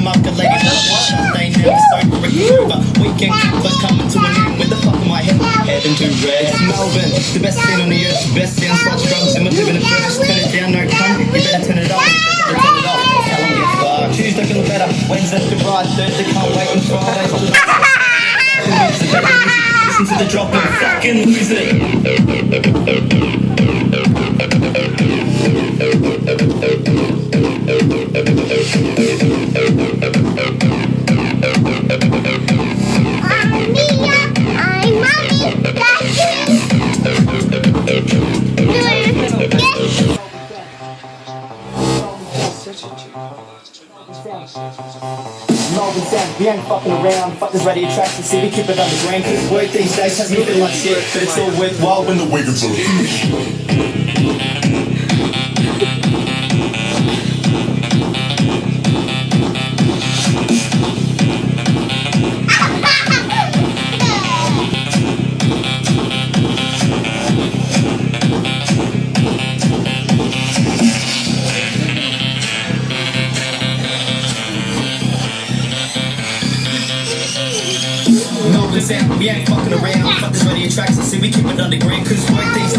market lady. They never start to recruit, but weekend keepers coming to an end with the fuck of my head. Heading to red. Melbourne, the best scene on the earth, best scene, such drugs, and we're living in first. Turn it down, no cunt, you better turn it off. Turn it off, tell them get fucked. Tuesday can look better, Wednesday to ride, Thursday can't wait, and Fridays to listen to the drop and fucking lose it. Melbourne sound, we ain't fucking around. Fuck this radio tracks and see we keep it underground. Cause work these days has me feeling like shit, but it's all worthwhile when the weekends are Melbourne sound, we ain't fucking around. Fuck this radio tracks and see we keep it underground. Cause work these days